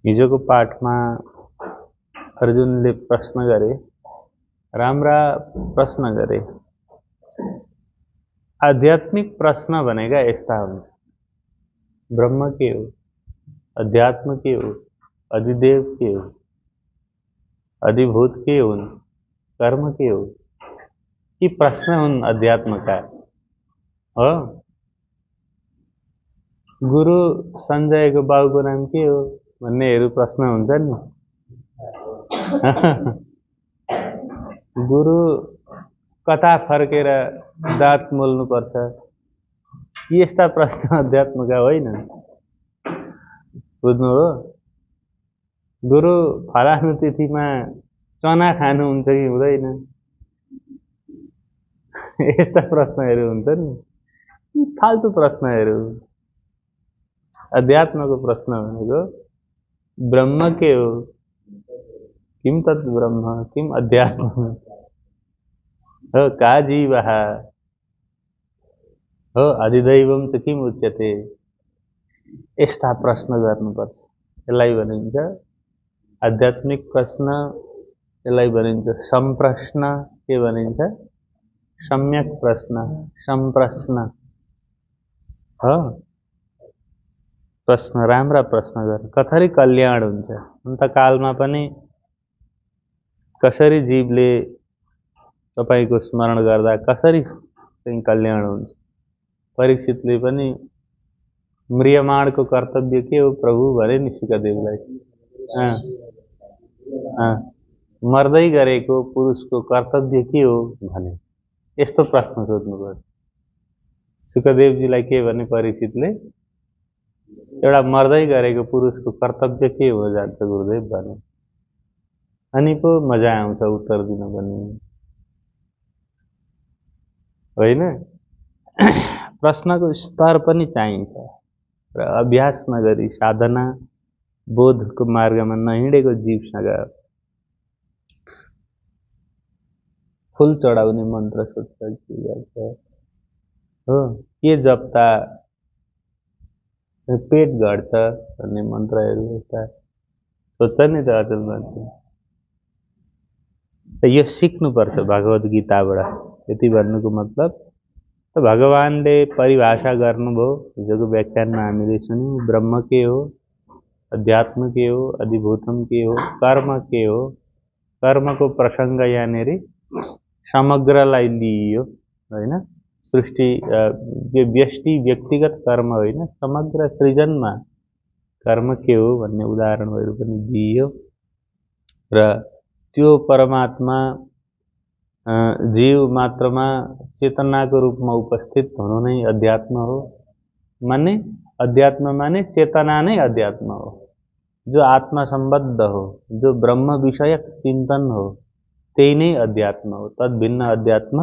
हिजोको पाठमा अर्जुनले प्रश्न गरे, राम्रा प्रश्न गरे। आध्यात्मिक प्रश्न भनेका यस्ता हुन्। ब्रह्म के हो, अध्यात्म के हो, अधिदेव के हो, अधिभूत के हुन्, कर्म के हो, यी प्रश्न हुन् अध्यात्मका। हो, गुरु सञ्जयको बाउको नाम के हो भन्नेहरू प्रश्न हुन्छ नि। गुरु कता फर्केर दाँत मोल्नुपर्छ, यी यस्ता प्रश्न अध्यात्मका होइन। बुझ्नु हो? गुरु फलानु तिथिमा चना खानुहुन्छ कि हुँदैन, यस्ता प्रश्नहरू हुन्छन् नि। यी फाल्तु प्रश्नहरू। अध्यात्मको प्रश्न भनेको ब्रह्म के हो, किम तत् ब्रह्म, किम अध्यात्म हो, का जीवः हो, अधिदैवम च किम उच्यते, यस्ता प्रश्न गर्नुपर्छ। यसलाई भनिन्छ आध्यात्मिक प्रश्न, यसलाई भनिन्छ सम्प्रश्न, के भनिन्छ सम्यक प्रश्न, सम्प्रश्न हो। प्रश्न, राम्रा प्रश्न गर्नु, कसरी कल्याण हुन्छ, अन्तकालमा पनि कसरी जीवले तपाईको स्मरण गर्दा कसरी चाहिँ कल्याण हुन्छ। परीक्षितले पनि म्रियमाणको कर्तव्य के हो प्रभु भने नि सुकदेवलाई। मर्दै गरेको पुरुषको कर्तव्य के हो भने, यस्तो प्रश्न सोध्नुपर्छ। सुकदेवजीलाई के भने परीक्षितले, एउटा मर्दै गरेको पुरुषको कर्तव्य के हो जान्छ गुरुदेव भने। अनि पो मजा आउँछ उत्तर दिन पनि, होइन? प्रश्नको स्तर पनि चाहिन्छ र अभ्यास नगरी साधना बोधको मार्गमा नहिँडेको जीवसँग फूल चढाउने मन्त्र सोध्छ के गर्छ हो, के जप्ता पेट घट्छ भन्ने मन्त्रहरू यस्ता सोध्छ नि त अचल मान्छे। यो सिक्नुपर्छ भगवद् गीताबाट। यति भन्नुको मतलब त भगवानले परिभाषा गर्नुभयो। हिजोको व्याख्यानमा हामीले सुन्यौँ, ब्रह्म के हो, अध्यात्म के हो, अधिभूतम के हो, कर्म के हो। कर्मको प्रसङ्ग यहाँनिर समग्रलाई लिइयो, होइन? सृष्टि व्यष्टि व्यक्तिगत कर्म होइन, समग्र सृजनमा कर्म के हो भन्ने उदाहरणहरू पनि दिइयो। र त्यो परमात्मा जीव मात्रमा चेतनाको रूपमा उपस्थित हुनु नै अध्यात्म हो। माने अध्यात्म माने चेतना नै अध्यात्म हो, जो आत्मा सम्बद्ध हो, जो ब्रह्म विषयक चिन्तन हो, त्यही नै अध्यात्म हो। तद्भिन्न अध्यात्म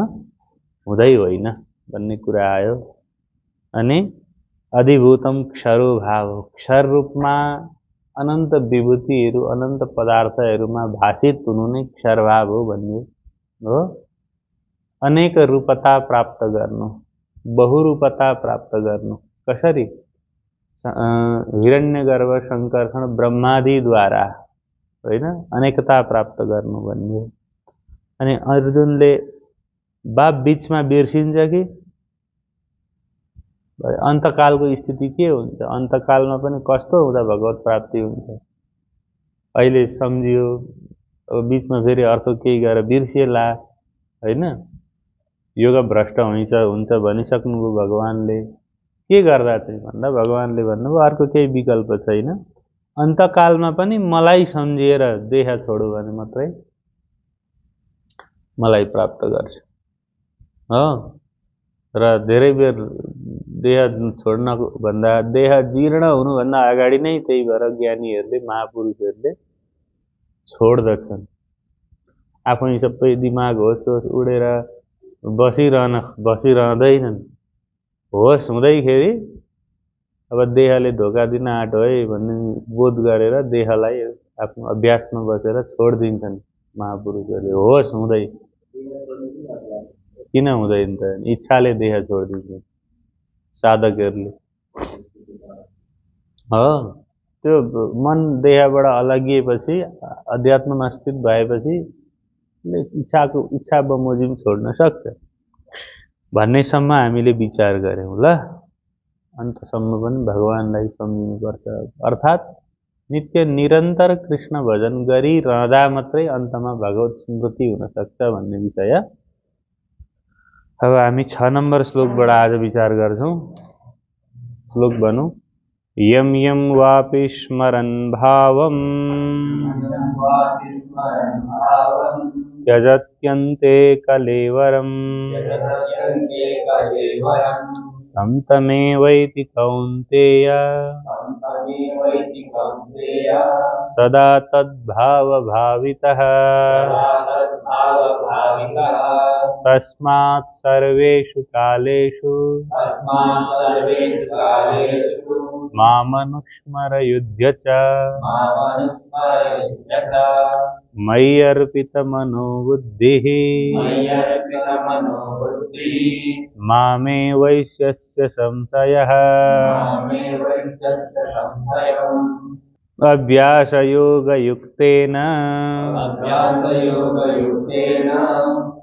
हुँदै होइन भन्ने कुरा आयो। अनि अधिभूतम क्षरो भाव हो, क्षर रूपमा अनन्त विभूतिहरू अनन्त पदार्थहरूमा भाषित हुनु नै क्षरभाव हो भन्ने हो। अनेक रूपता प्राप्त गर्नु, बहुरूपता प्राप्त गर्नु, कसरी? हिरण्यगर्भ शङ्कर्षण ब्रह्मादिद्वारा, होइन? अनेकता प्राप्त गर्नु भन्ने हो। अनि अर्जुनले बाप बीचमा बिर्सिन्छ कि अन्तकालको स्थिति के हुन्छ, अन्तकालमा पनि कस्तो हुँदा भगवत प्राप्ति हुन्छ, अहिले सम्झियो, अब बीचमा फेरि अर्थ केही गरेर बिर्सिएला, होइन? योगा भ्रष्ट हुन्छ भनिसक्नुभयो भगवानले। के गर्दा चाहिँ भन्दा भगवानले भन्नुभयो अर्को केही विकल्प छैन, अन्तकालमा पनि मलाई सम्झिएर देह छोडो भने मात्रै मलाई प्राप्त गर्छ हो। र धेरै बेर देह छोड्नको भन्दा, देह जीर्ण हुनुभन्दा अगाडि नै त्यही भएर ज्ञानीहरूले, महापुरुषहरूले छोड्दछन्। आफै सबै दिमाग होस उडेर बसिरहँदैनन्। होस हुँदैखेरि अब देहले धोका दिन आँटो है भन्ने बोध गरेर देहलाई आफ्नो अभ्यासमा बसेर छोडिदिन्छन् महापुरुषहरूले। होस हुँदै किन हुँदैन त, इच्छाले देह छोडिदिन्छन् साधकहरूले हो। त्यो मन देहबाट अलगिएपछि अध्यात्ममा स्थित भएपछि इच्छा बमोजिम छोड्न सक्छ भन्नेसम्म हामीले विचार गऱ्यौँ ल। अन्तसम्म पनि भगवानलाई सम्झिनुपर्छ। अर्थात् नित्य निरन्तर कृष्ण भजन गरिरहँदा मात्रै अन्तमा भगवत स्मृति हुन सक्छ भन्ने विषय अब हामी 6 नम्बर श्लोकबाट आज विचार गर्छौं। श्लोक भनौं। यम यम वापि स्मरन् भावम् त्यजत्यन्ते कलेवरम् तं तमेवैति कौन्तेय सदा तद्भावभावितः तस्मात् सर्वेषु कालेषु मामनुस्मरयुध्य च मयि अर्पितमनो बुद्धिः मामे वैश्यस्य संशयः अभ्यासयोगयुक्तेन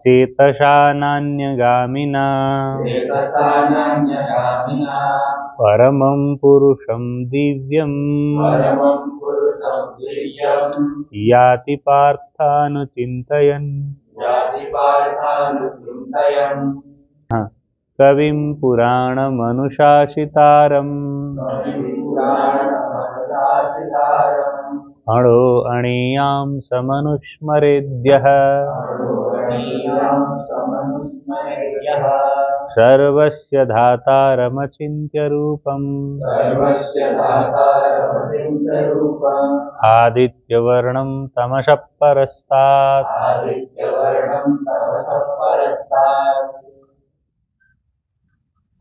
चेतसा नान्यगामिना परमं पुरुषं दिव्यम् याति पार्थानुचिन्तयन् कविं पुराणमनुशासितारम् अणो अणीयां समनुस्मरेद्यः सर्वस्य धातारमचिन्त्य रूपम् आदित्यवर्णं तमसः परस्तात्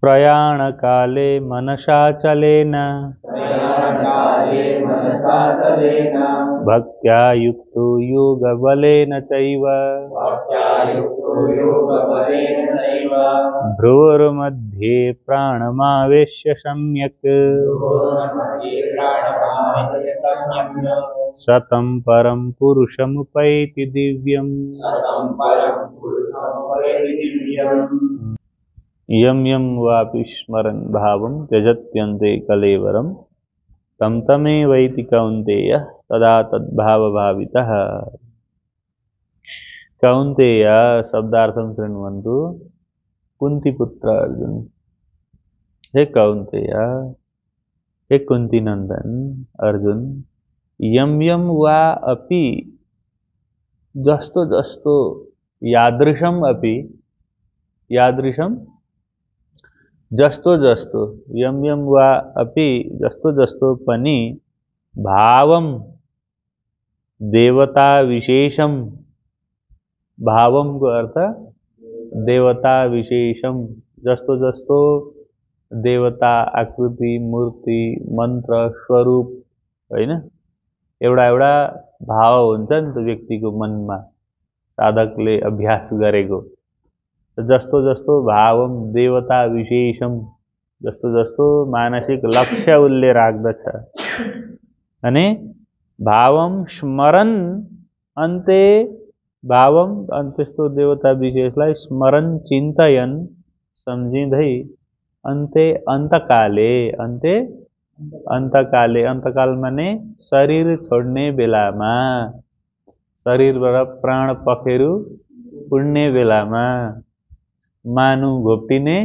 प्रयाणकाले मनसाचलेन भक्त्या युक्तो योगबलेन चैव भ्रुवोर्मध्ये प्राणमावेश्य सम्यक् सतं परं पुरुषमुपैति दिव्यम्। यम यम वापि स्मरन् भावं त्यजत्यन्ते कलेवरं तं तमेवैति कौन्तेय तदा तद्भावभावितः। कौन्तेय शब्दार्थं शृण्वन्तु। कुन्तीपुत्र अर्जुन। हे कौन्तेय, हे कुन्तीनन्दन अर्जुन, यम यम वा अपि जस्तो जस्तो यादृशम अपि यादृशम जस्तो जस्तो यम यम वा अपि जस्तो जस्तो पनि भावम देवता विशेषम। भावम को अर्थ देवता विशेषम। जस्तो जस्तो देवता आकृति मूर्ति मन्त्र स्वरूप हैन एउटा एउटा भाव हुन्छ नि त व्यक्तिको मनमा साधकले अभ्यास गरेको। जस्तो जस्तो भावम देवता विशेषम जस्तो जस्तो मानसिक लक्ष्य उसले राख्दछ अनि भावम स्मरन अन्ते भावम त्यस्तो देवता विशेषलाई स्मरन चिन्तयन सम्झिँदै अन्ते अन्तकाले अन्ते अन्तकाले अन्तकाल माने शरीर छोड्ने बेलामा शरीरबाट प्राण पखेरु उड्ने बेलामा मानु घोप्टिने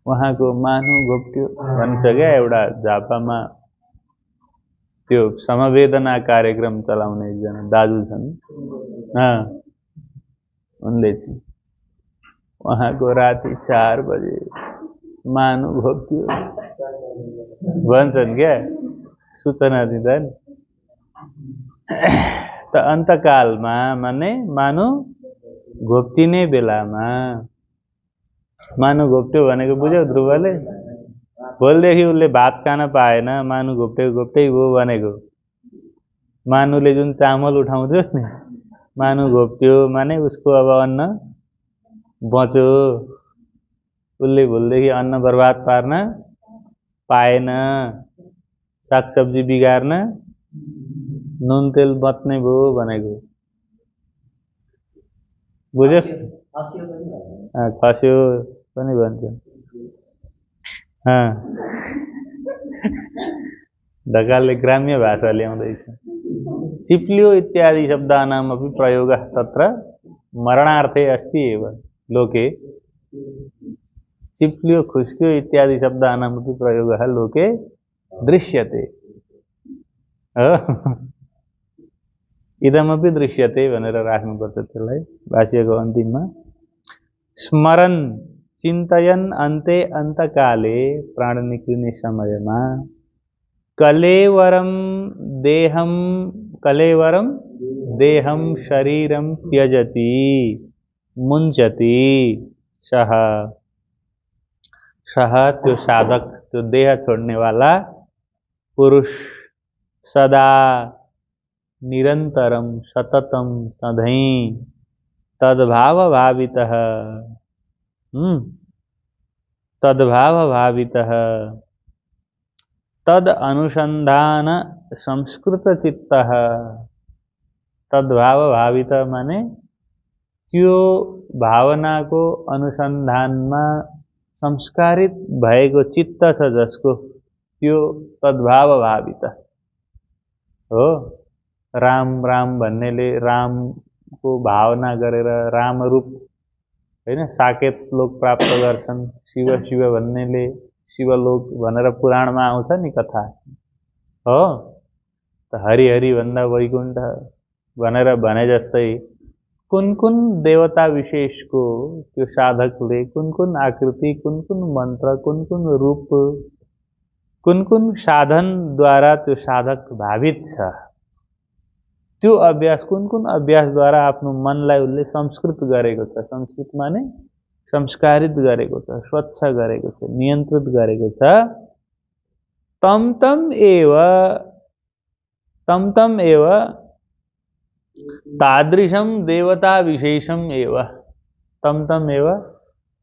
उहाँको मानु घोप्ट्यो भन्छ क्या। एउटा झापामा त्यो समवेदना कार्यक्रम चलाउने एकजना दाजु छन्। उनले चाहिँ उहाँको राति 4 बजे मानु घोप्ट्यो भन्छन् क्या सूचना दिँदा नि। त अन्तकालमा माने मानु घोप्टिने बेलामा मानु घोप्ट्यो भनेको बुझ्यौ ध्रुवले? भोलिदेखि उसले भात खान पाएन, मानु घोप्टे घोप्टै भयो भनेको। मानुले जुन चामल उठाउँथ्यो नि मानु घोप्ट्यो माने उसको अब अन्न बच्यो। उसले भोलिदेखि अन्न बर्बाद पार्न पाएन। सागसब्जी बिगार्न नुन तेल बत्ने भयो भनेको बुझ्यो? खस्यो पनि भन्छ। ढकालले ग्राम्य भाषा ल्याउँदैछ। चिप्ल्यो इत्यादि शब्दानामपि प्रयोगः तत्र मरणार्थे अस्ति एव लोके। चिप्ल्यो खुस्क्यो इत्यादि शब्दानामपि प्रयोगः लोके दृश्यते। इदमपि दृश्यते भनेर राख्नुपर्छ त्यसलाई भाष्यको अन्तिममा। स्मरन् चिन्तयन् अन्ते अन्तकाले प्राण निक्लिने समयमा कलेवरम देहम शरीरम त्यजति मुञ्चति सह त्यो साधक, त्यो देह छोड़ने वाला पुरुष सदा निरंतरम सततम सधैं तद्भाव भावितः तद अनुसंधान संस्कृत चित्तः। तद्भाव भावित माने त्यो भावनाको अनुसन्धानमा संस्कारित भएको चित्त छ जसको, त्यो तद्भाव भावित हो। राम राम भन्नेले रामको भावना गरेर राम रूप हैन साकेत लोक प्राप्त गर्छन्। शिव शिव भन्नेले शिवलोक भनेर पुराणमा आउँछ नि कथा हो। त हरि हरि भन्दा वैकुण्ठ भनेर भने जस्तै कुन कुन देवता विशेषको त्यो साधकले कुन कुन आकृति, कुन कुन मन्त्र, कुन कुन रूप, कुन कुन साधनद्वारा त्यो साधक भावित छ, त्यो अभ्यास कुन कुन अभ्यासद्वारा आफ्नो मनलाई उसले संस्कृत गरेको छ। संस्कृत माने संस्कारित गरेको छ, स्वच्छ गरेको छ, नियन्त्रित गरेको छ। तम तम एव तादृशम देवता विशेषम एव। तम एव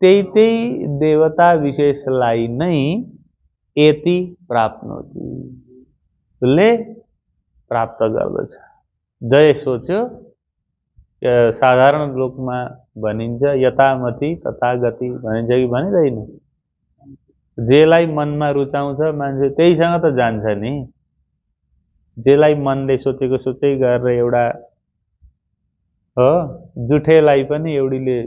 त्यही देवता विशेषलाई नै एति प्राप्नोति, उसले प्राप्त गर्दछ। जय सोच्यो साधारण लोकमा भनिन्छ यतामति तथा गति भनिन्छ कि भनिँदैन? जेलाई मनमा रुचाउँछ मान्छे त्यहीसँग त जान्छ नि। जेलाई मनले सोचेको सोचै गरेर एउटा हो, जुठेलाई पनि एउटीले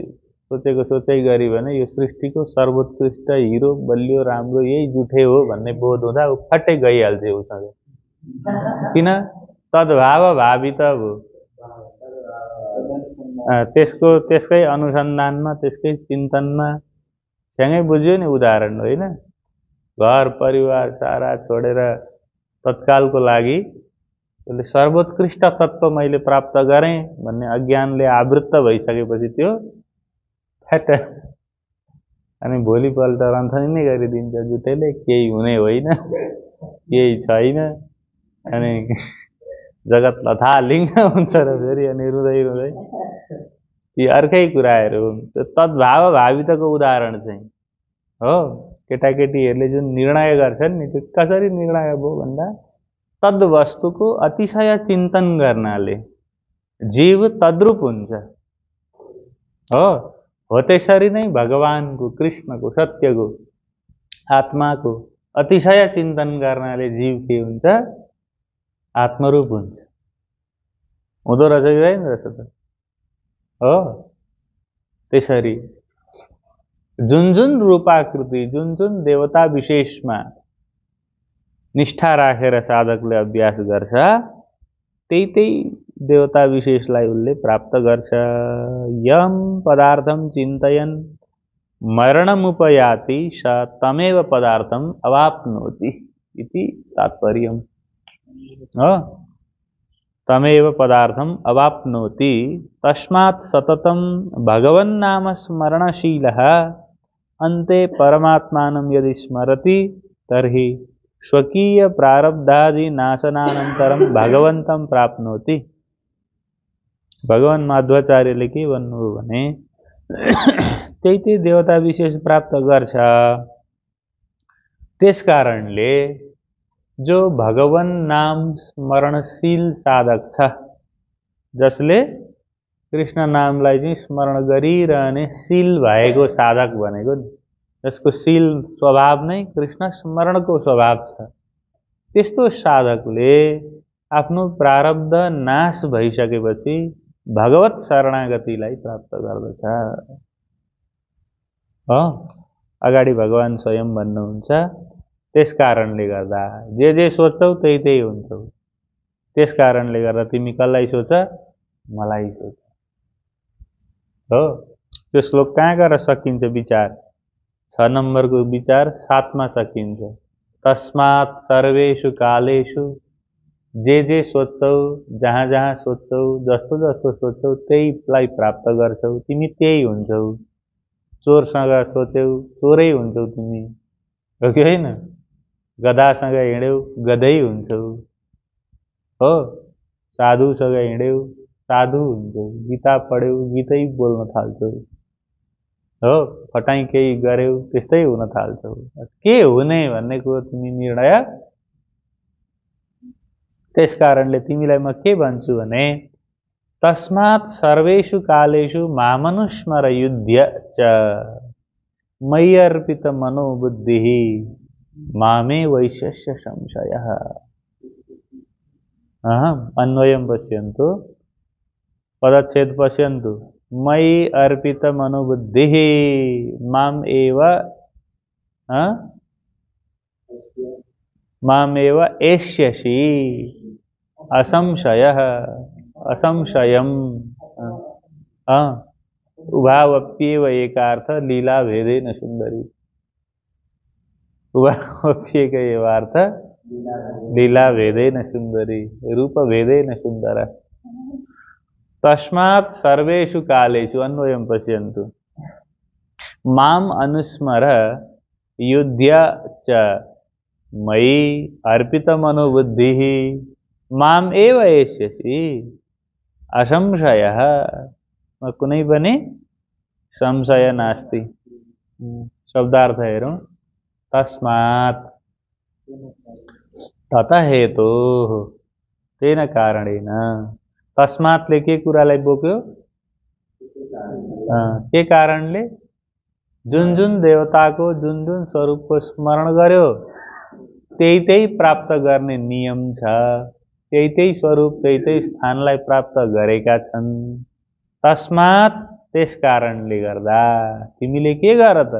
सोचेको सोचै गरी भने यो सृष्टिको सर्वोत्कृष्ट हिरो बलियो राम्रो यही जुठे हो भन्ने बोध हुँदा ऊ फट्टै गइहाल्छ उसँग। किन? तद्भाव भावित हो। त्यसकै अनुसन्धानमा, त्यसकै चिन्तनमा सँगै बुझ्यो नि उदाहरण होइन? घर परिवार सारा छोडेर तत्कालको लागि उसले सर्वोत्कृष्ट तत्त्व मैले प्राप्त गरेँ भन्ने अज्ञानले आवृत्त भइसकेपछि त्यो फ्याट अनि भोलिपल्ट रन्थनी नै गरिदिन्छ जुटेले। केही हुने होइन, केही छैन, अनि जगत लथालिङ्ग हुन्छ र फेरि अनि रुँदै रुँदै यी अर्कै कुराहरू हुन्। त्यो तद्भाव भावितको उदाहरण चाहिँ हो। केटाकेटीहरूले जुन निर्णय गर्छन् नि त्यो कसरी निर्णय भयो भन्दा तद वस्तुको अतिशय चिन्तन गर्नाले जीव तद्रूप हुन्छ हो। त्यसरी नै भगवानको, कृष्णको, सत्यको, आत्माको अतिशय चिन्तन गर्नाले जीव के हुन्छ? आत्मरूप हुन्छ। हुँदो रहेछ कि होइन रहेछ त हो। त्यसरी जुन जुन रूपाकृति, जुन जुन देवता विशेषमा निष्ठा राखेर साधकले अभ्यास गर्छ त्यही देवता विशेषलाई उसले प्राप्त गर्छ। यम पदार्थम चिन्तयन् मरणमुपयाति स तमेव पदार्थम अवाप्नोति इति तात्पर्यम्। तमेव पदार्थम अवाप्नोति तस्मात् सततं भगवन्नाम स्मरणशीलः अन्ते परमात्मानं यदि स्मरति तर्हि स्वकीय प्रारब्धादि नाशनानन्तरं भगवन्तं प्राप्नोति। भगवान माध्वाचार्यले के भन्नुभयो भने त्यही देवता विशेष प्राप्त गर्छ। त्यसकारणले जो भगवान नाम स्मरणशील साधक छ, जसले कृष्ण नामलाई चाहिँ स्मरण गरिरहने शील भएको साधक भनेको नि, जसको शील स्वभाव नै कृष्ण स्मरणको स्वभाव छ, त्यस्तो साधकले आफ्नो प्रारब्ध नाश भइसकेपछि भगवत शरणागतिलाई प्राप्त गर्दछ। अगाडि भगवान स्वयं भन्नुहुन्छ, त्यस कारणले गर्दा जे सोच्छौ त्यही हुन्छौ, त्यस कारणले गर्दा तिमी कसलाई सोच, मलाई सोच। हो, त्यो श्लोक कहाँ गएर सकिन्छ विचार? 6 नम्बरको विचार 7 मा सकिन्छ। तस्मात् सर्वेषु कालेषु, जे सोच्छौ, जहाँ जहाँ सोच्छौ, जस्तो जस्तो सोच्छौ त्यहीलाई प्राप्त गर्छौ, तिमी त्यही हुन्छौ। चोरसँग सोच्यौ चोरै हुन्छौ तिमी, हो कि होइन? गधासँग हिँड्यौ गधै हुन्छौ, हो? साधुसँग हिँड्यौ साधु हुन्छौ, गीता पढ्यौ गीतै बोल्न थाल्छौ, हो? फटाइ केही गर्यौ त्यस्तै हुन थाल्छौ। के हुने भन्ने कुरो तिमी निर्णय। त्यस कारणले तिमीलाई म के भन्छु भने, तस्मात् सर्वेषु कालेषु मामनुस्मर युध्य च मयि अर्पित मनोबुद्धिः मामे वैश्यस्य संशयः। अन्वयं पश्यन्तु, पदच्छेद पश्यन्तु। मयि अर्पित मनोबुद्धिः माम एव एष्यसि असंशयः असंशयम्। उभावप्येव एकार्थ लीला भेदेन सुंदरी। उभावप्येक एवार्थ लीला भेदेन सुंदरी, रूप भेदेन सुंदर। तस्मात् सर्वेषु कालेषु, अन्वयं पश्यन्तु, माम अनुस्मर युध्य च मयि अर्पित मनोबुद्धिः माम एव एष्यसि असंशयः। कुनै पनि संशय नास्ति। शब्दार्थ हेरौँ। तस्मात् ततः हेतोः, तेन कारणेन। तस्मात्ले के कुरालाई बोक्यो? के कारणले? जुन जुन देवताको जुन जुन स्वरूपको स्मरण गर्यो त्यही प्राप्त गर्ने नियम छ, त्यही स्वरूप त्यही स्थानलाई प्राप्त गरेका छन्। तस्मात्, त्यस कारणले गर्दा तिमीले के गर त?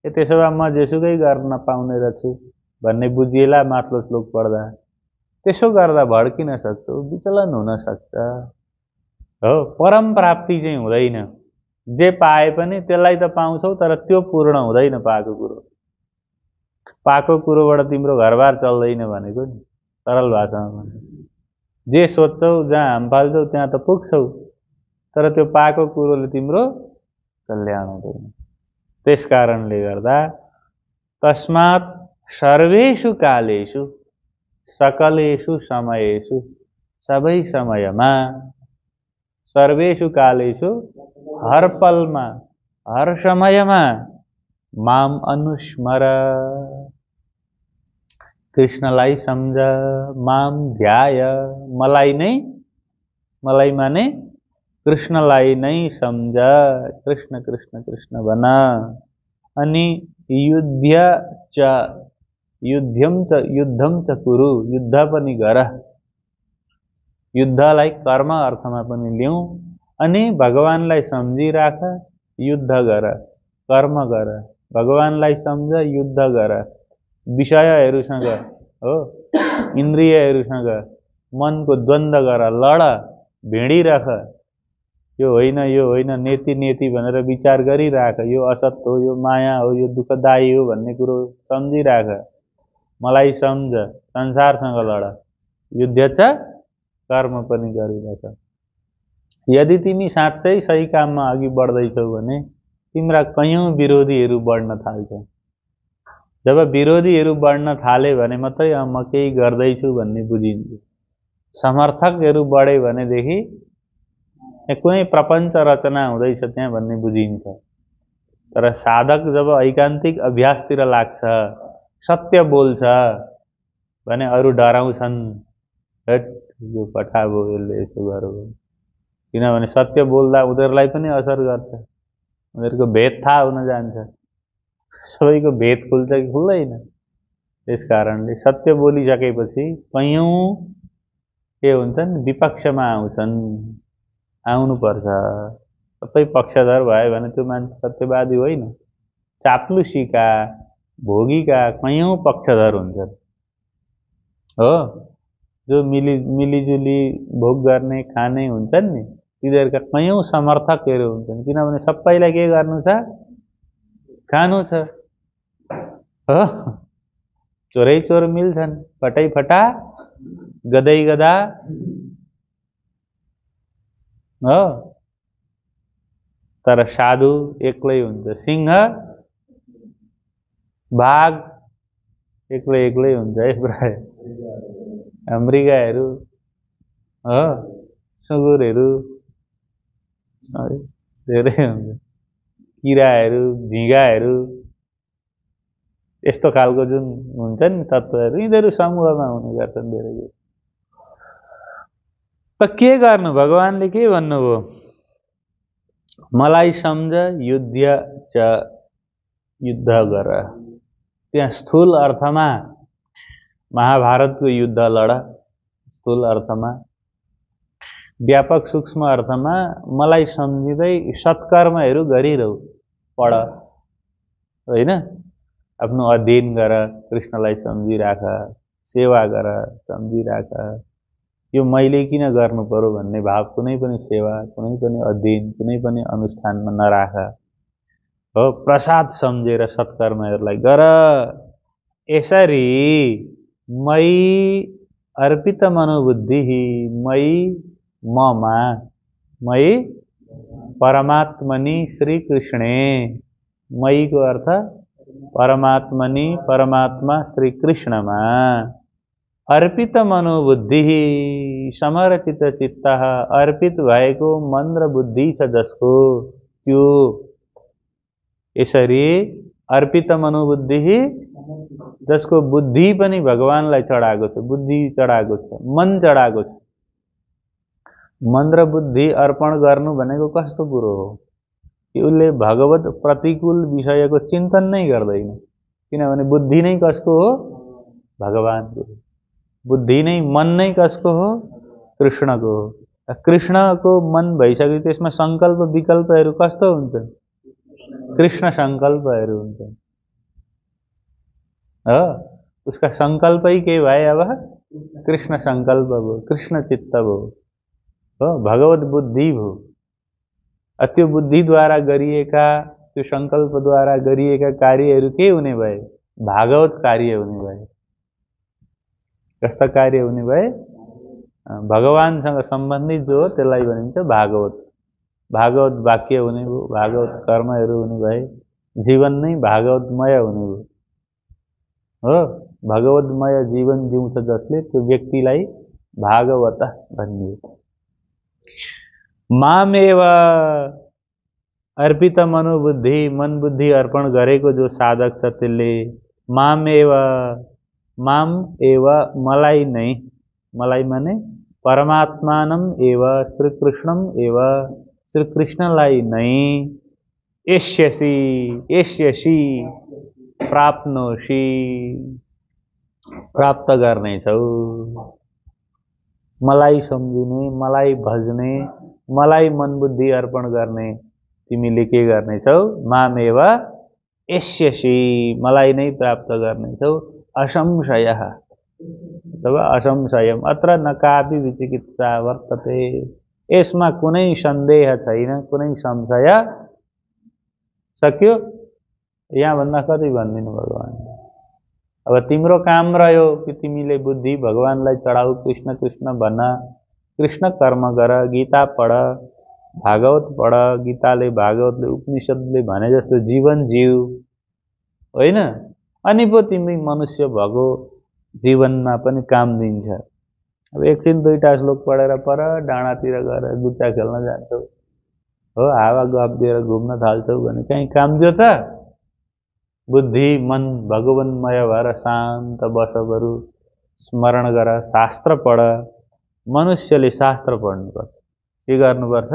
त्यसो भए म जेसुकै गर्न पाउने रहेछु भन्ने बुझिएला माथिल्लो श्लोक पढ्दा। त्यसो गर्दा भड्किन सक्छौ, विचलन हुन सक्छ, हो? परम प्राप्ति चाहिँ हुँदैन। जे पाए पनि त्यसलाई त पाउँछौ, तर त्यो पूर्ण हुँदैन। पाएको कुरोबाट तिम्रो घरबार चल्दैन भनेको नि, सरल भाषामा भने। जे सोच्छौ, जहाँ हाम फाल्छौ त्यहाँ त पुग्छौ, तर त्यो पाएको कुरोले तिम्रो कल्याण हुँदैन। त्यस कारणले गर्दा तस्मात् सर्वेषु कालेषु सकलेषु समयेषु, सबै समयमा, सर्वेषु कालेषु हर पलमा हर समयमा माम अनुस्मर, कृष्णलाई सम्झ, माम ध्याय, मलाई माने कृष्णलाई नै सम्झ, कृष्ण कृष्ण कृष्ण भन। अनि युद्धम च कुरु, युद्ध पनि गर। युद्धलाई कर्म अर्थमा पनि लिउँ। अनि भगवानलाई सम्झिराख, युद्ध गर, कर्म गर। भगवानलाई सम्झ, युद्ध गर। विषयहरूसँग, हो, इन्द्रियहरूसँग मनको द्वन्द्व गर, लड, भिडिराख। यो होइन नेति भनेर विचार गरिराख। यो असत हो, यो माया हो, यो दुःखदायी हो भन्ने कुरो सम्झिराख। मलाई सम्झ, संसारसँग लड, युद्ध छ, कर्म पनि गरिराख। यदि तिमी साँच्चै सही काममा अघि बढ्दैछौ भने तिम्रा कयौं विरोधीहरू बढ्न थाल्छन्। जब विरोधीहरू बढ्न थाले भने मात्रै म केही गर्दैछु भन्ने बुझिन्छ। समर्थकहरू बढे भनेदेखि कुनै प्रपञ्च रचना हुँदैछ त्यहाँ भन्ने बुझिन्छ। तर साधक जब ऐकान्तिक अभ्यासतिर लाग्छ, सत्य बोल्छ, भने अरू डराउँछन्, हट यो पठाबो यसले यसो गर्यो, किनभने सत्य बोल्दा उनीहरूलाई पनि असर गर्छ, उनीहरूको भेद थाहा हुन जान्छ। सबैको भेद खुल्छ कि खुल्दैन? त्यस कारणले सत्य बोलिसकेपछि कयौं के हुन्छन्, विपक्षमा आउँछन्, आउनुपर्छ। सबै पक्षधर भयो भने त्यो मान्छे सत्यवादी होइन। चाप्लुसीका भोगीका कयौं पक्षधर हुन्छन् हो, जो मिलिजुली भोग गर्ने खाने हुन्छन् नि, तिनीहरूका कयौं समर्थकहरू हुन्छन्, किनभने सबैलाई के गर्नु छ, खानु छ हो। चोरै चोर मिल्छन्, फटै फटा गदै गदा हो, तर साधु एक्लै हुन्छ, सिंह बाघ एक्लै एक्लै हुन्छ है प्राय। मृगहरू हो, सुँगुरहरू धेरै हुन्छ, किराहरू झिँगाहरू यस्तो खालको जुन हुन्छ नि तत्त्वहरू, यिनीहरू समूहमा हुने गर्छन् धेरै। त के गर्नु, भगवानले के भन्नुभयो, मलाई सम्झ युद्ध च, युद्ध गर। त्यहाँ स्थूल अर्थमा महाभारतको युद्ध लड, स्थूल अर्थमा। व्यापक सूक्ष्म अर्थमा मलाई सम्झिँदै सत्कर्महरू गरिरहु, पढ होइन, आफ्नो अध्ययन गर, कृष्णलाई सम्झिराख, सेवा गर, सम्झिराख। यो मैले किन गर्नु पर्यो भन्ने भाव कुनै पनि सेवा, कुनै पनि अध्ययन, कुनै पनि अनुष्ठानमा नराख हो। प्रसाद सम्झेर सत्कर्महरूलाई गर। यसरी मई अर्पित मनोबुद्धि, मई ममा, मई परमात्मनि श्री कृष्णे। मई को अर्थ परमात्मनि, परमात्मा श्री कृष्णमा अर्पित मनोबुद्धि, समर्पित चित्त, अर्पित भएको मन र बुद्धि छ जसको, त्यो यसरी अर्पित मनोबुद्धि, जसको बुद्धि पनि भगवानलाई चढाएको छ, बुद्धि चढाएको छ, मन चढाएको छ। मन र बुद्धि अर्पण गर्नु भनेको कस्तो कुरो हो कि उसले भगवत प्रतिकूल विषयको चिन्तन नै गर्दैन, किनभने बुद्धि नै कसको हो, भगवानको। बुद्धि नै, मन नै कसको हो, कृष्णको हो। कृष्णको मन भइसक्यो, त्यसमा संकल्प विकल्पहरू कस्तो हुन्छन्, कृष्ण संकल्पहरू हुन्छन् हो। उसका संकल्पै के भए, अब कृष्ण संकल्प भयो, कृष्ण चित्त भयो हो, भगवत बुद्धि भयो। त्यो बुद्धिद्वारा गरिएका, त्यो संकल्पद्वारा गरिएका कार्यहरू के हुने भए, भागवत कार्य हुने भए। कस्ता कार्य हुने भए, भगवानसँग सम्बन्धित जो हो त्यसलाई भनिन्छ भागवत। भागवत वाक्य हुने भयो, भागवत कर्महरू हुने भए, जीवन नै भागवतमय हुने भयो हो। भगवतमय जीवन जिउँछ जसले, त्यो व्यक्तिलाई भागवत भनियो। मामेव अर्पित मनोबुद्धि, मन बुद्धि अर्पण गरेको जो साधक छ त्यसले, मामेव, माम एव मलाई नै, मलाई माने परमात्मानम एव, श्री कृष्णम एव, श्री कृष्णलाई नै, एष्यसि, एष्यसि प्राप्नोषि, प्राप्त गर्नेछौ। मलाई सम्झिने, मलाई भज्ने, मलाई मन बुद्धि अर्पण गर्ने तिमीले के गर्नेछौ, मामेव एष्यसि, मलाई नै प्राप्त गर्नेछौ। असंशयः अथवा असंशयम, अत्र न कापि विचिकित्सा वर्तते, यसमा कुनै सन्देह छैन, कुनै संशय। सक्यो? यहाँ भन्दा कति भनिदिनु भगवान। अब तिम्रो काम रह्यो कि तिमीले बुद्धि भगवानलाई चढाऊ, कृष्ण कृष्ण भन्न, कृष्ण कर्म गर, गीता पढ, भागवत पढ, गीताले, भागवतले, उपनिषदले भने जस्तो जीवन जिउ होइन। अनि पो तिमी मनुष्य भएको जीवनमा पनि काम दिन्छ। अब एकछिन दुईटा श्लोक पढेर पर डाँडातिर गएर गुच्चा खेल्न जान्छौ हो, हावा गफ दिएर घुम्न थाल्छौ भने कहीँ काम दियो त? बुद्धि मन भगवानमय भएर शान्त बस बरु, स्मरण गर, शास्त्र पढ। मनुष्यले शास्त्र पढ्नुपर्छ। के गर्नुपर्छ?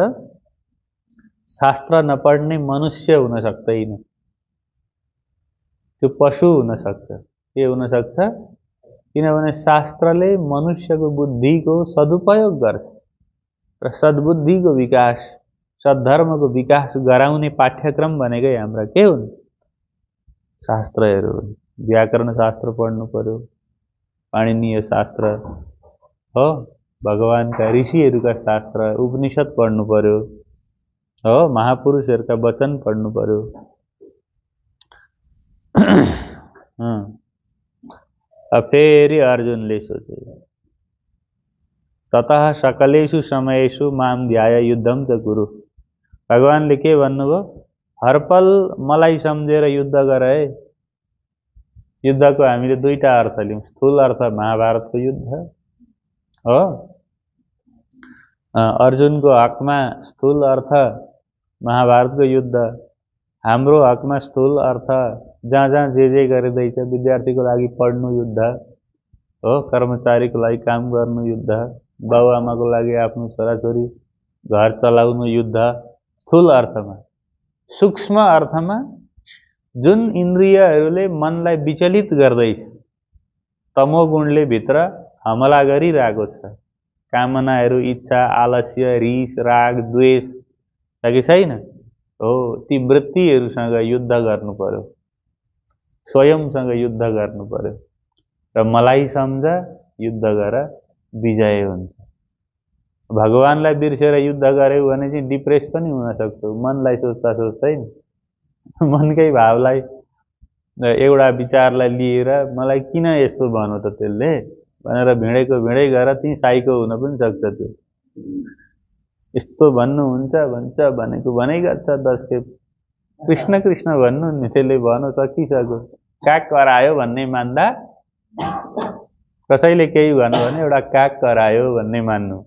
शास्त्र नपढ्ने मनुष्य हुन सक्दैन, त्यो पशु हुन सक्छ। के हुन सक्छ? किनभने शास्त्रले मनुष्यको बुद्धिको सदुपयोग गर्छ र सद्बुद्धिको विकास, सद्धर्मको विकास गराउने पाठ्यक्रम भनेकै हाम्रा के हुन्? शास्त्रहरू हुन्। व्याकरण शास्त्र पढ्नु पर्यो, पाणिनीय शास्त्र हो, भगवानका ऋषिहरूका शास्त्र, उपनिषद पढ्नु पर्यो हो, महापुरुषहरूका वचन पढ्नु पर्यो। फेरि अर्जुनले सोचे, ततः सकलेषु समयेषु माम ध्याय युद्धम च कुरु। भगवानले के भन्नुभयो? हरपल मलाई सम्झेर युद्ध गर है। युद्धको हामीले दुईटा अर्थ लियौँ। स्थूल अर्थ महाभारतको युद्ध हो, अर्जुनको हकमा स्थूल अर्थ महाभारतको युद्ध, हाम्रो हकमा स्थूल अर्थ जहाँ जहाँ जे गरिँदैछ विद्यार्थीको लागि पढ्नु युद्ध हो, कर्मचारीको लागि काम गर्नु युद्ध, बाबुआमाको लागि आफ्नो छोराछोरी घर चलाउनु युद्ध। स्थूल अर्थमा। सूक्ष्म अर्थमा जुन इन्द्रियहरूले मनलाई विचलित गर्दैछ, तमोगुणले भित्र हमला गरिरहेको छ, कामनाहरू, इच्छा, आलस्य, रिस, राग, द्वेष छ कि छैन हो, ती वृत्तिहरूसँग युद्ध गर्नु पर्यो, स्वयंसँग युद्ध गर्नु पर्यो र मलाई सम्झ, युद्ध गर, विजय हुन्छ। भगवानलाई बिर्सेर युद्ध गर्यो भने चाहिँ डिप्रेस पनि हुन सक्छ। मनलाई सोच्दा सोच्दै मनकै भावलाई, एउटा विचारलाई लिएर मलाई किन यस्तो भन्यो त त्यसले भनेर भिडेको भिडै गएर ती साइको हुन पनि सक्छ। त्यो यस्तो भन्नुहुन्छ भन्छ, भनेको भनै गर्छ 10 खेप। कृष्ण कृष्ण भन्नु नि, त्यसले भन्न सकिसक्यो। काग करायो भन्ने मान्दा, कसैले केही भन्यो भने एउटा काग करायो भन्ने मान्नु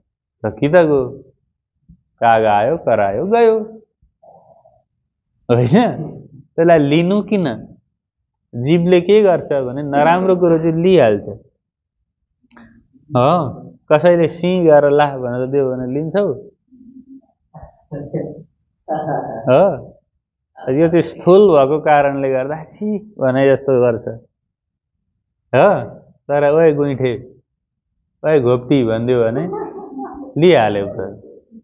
सकी त गयो। काग आयो, करायो, गयो होइन। त्यसलाई लिनु किन? जीवले के गर्छ भने नराम्रो कुरो चाहिँ लिइहाल्छ हो। कसैले सिंह गएर ला भनेर दियो भने लिन्छौ हो। यो चाहिँ स्थूल भएको कारणले गर्दा छि भने जस्तो गर्छ हो। तर ओए गुइठे, ओए घोप्टी भनिदियो भने लिइहाल्यो त।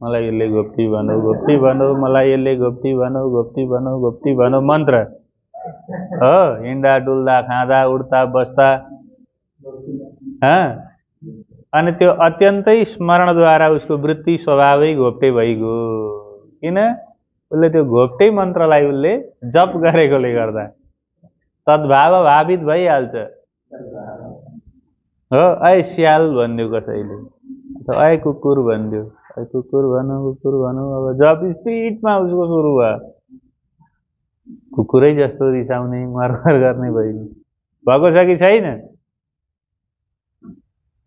मलाई यसले घोप्टी भनौ, घोप्टी भनौ, मलाई यसले घोप्टी भनौ, घोप्टी भनौ, घोप्टी भनौ मन्त्र हो। हिँड्दा डुल्दा खाँदा उड्दा बस्दा अनि त्यो अत्यन्तै स्मरणद्वारा उसको वृत्ति स्वभावै घोप्टे भइगयो। किन? उसले त्यो घोप्टे मन्त्रलाई उसले जप गरेकोले गर्दा तद्भाव भावित भइहाल्छ हो। ऐ स्याल भनिदियो कसैले, ऐ कुकुर भनिदियो, ऐ कुकुर भनौ, कुकुर भनौ। अब जप स्पिडमा उसको सुरु भयो। कुकुरै जस्तो रिसाउने, मरमर गर्ने भएको छ कि छैन